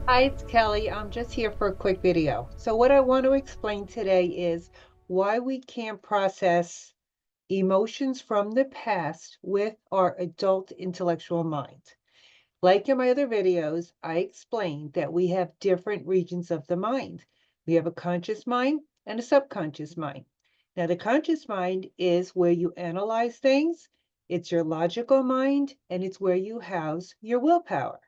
Hi, it's Kelly. I'm just here for a quick video. So what I want to explain today is why we can't process emotions from the past with our adult intellectual mind. Like in my other videos, I explained that we have different regions of the mind. We have a conscious mind and a subconscious mind. Now, the conscious mind is where you analyze things, it's your logical mind, and it's where you house your willpower.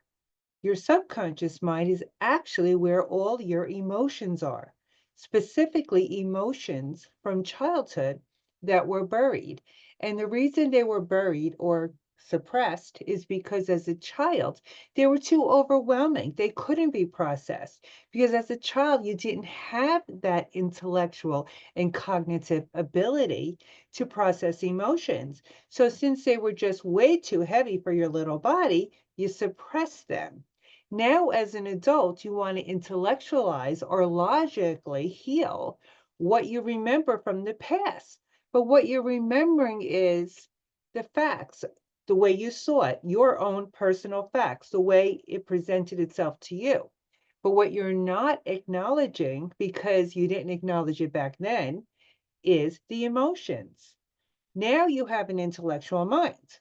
Your subconscious mind is actually where all your emotions are, specifically emotions from childhood that were buried. And the reason they were buried or suppressed is because as a child, they were too overwhelming. They couldn't be processed because as a child, you didn't have that intellectual and cognitive ability to process emotions. So since they were just way too heavy for your little body, you suppress them. Now, as an adult, you want to intellectualize or logically heal what you remember from the past. But what you're remembering is the facts, the way you saw it, your own personal facts, the way it presented itself to you. But what you're not acknowledging, because you didn't acknowledge it back then, is the emotions. Now you have an intellectual mind.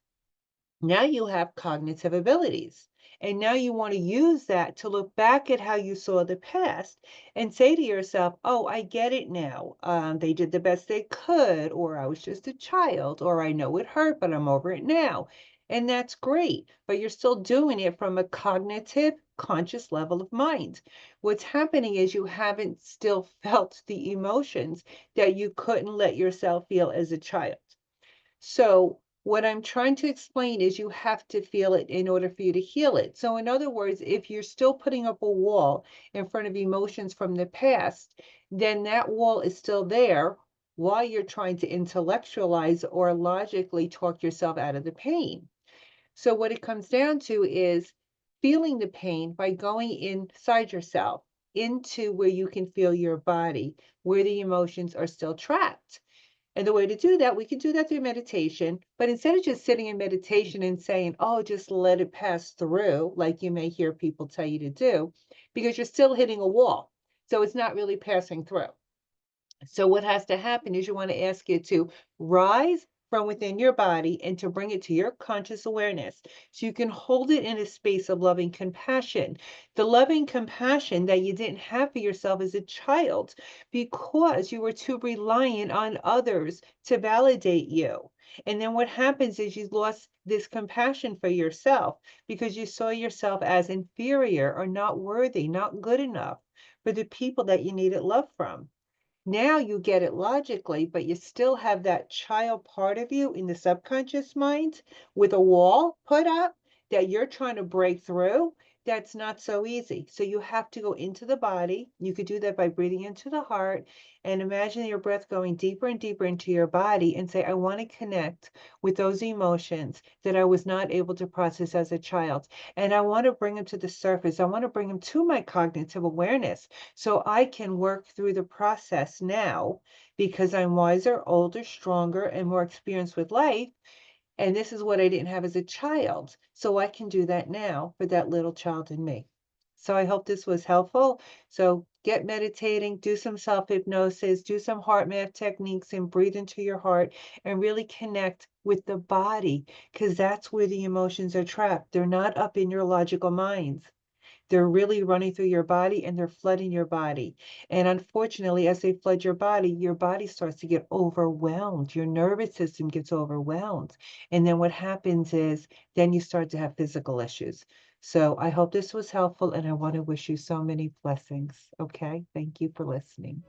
Now you have cognitive abilities. And now you want to use that to look back at how you saw the past and say to yourself, oh, I get it now. They did the best they could, or I was just a child, or I know it hurt, but I'm over it now. And that's great, but you're still doing it from a cognitive, conscious level of mind. What's happening is you haven't still felt the emotions that you couldn't let yourself feel as a child. So what I'm trying to explain is you have to feel it in order for you to heal it. So in other words, if you're still putting up a wall in front of emotions from the past, then that wall is still there while you're trying to intellectualize or logically talk yourself out of the pain. So what it comes down to is feeling the pain by going inside yourself into where you can feel your body, where the emotions are still trapped. And the way to do that, we can do that through meditation, but instead of just sitting in meditation and saying, oh, just let it pass through, like you may hear people tell you to do, because you're still hitting a wall. So it's not really passing through. So what has to happen is you want to ask it to rise from within your body and to bring it to your conscious awareness so you can hold it in a space of loving compassion. The loving compassion that you didn't have for yourself as a child because you were too reliant on others to validate you. And then what happens is you lost this compassion for yourself because you saw yourself as inferior or not worthy, not good enough for the people that you needed love from. Now you get it logically, but you still have that child part of you in the subconscious mind with a wall put up that you're trying to break through. That's not so easy. So you have to go into the body. You could do that by breathing into the heart and imagine your breath going deeper and deeper into your body and say, I want to connect with those emotions that I was not able to process as a child. And I want to bring them to the surface. I want to bring them to my cognitive awareness so I can work through the process now because I'm wiser, older, stronger, and more experienced with life. And this is what I didn't have as a child. So I can do that now for that little child in me. So I hope this was helpful. So get meditating, do some self hypnosis, do some heart math techniques, and breathe into your heart and really connect with the body because that's where the emotions are trapped. They're not up in your logical minds. They're really running through your body and they're flooding your body. And unfortunately, as they flood your body starts to get overwhelmed. Your nervous system gets overwhelmed. And then what happens is then you start to have physical issues. So I hope this was helpful and I want to wish you so many blessings. Okay. Thank you for listening.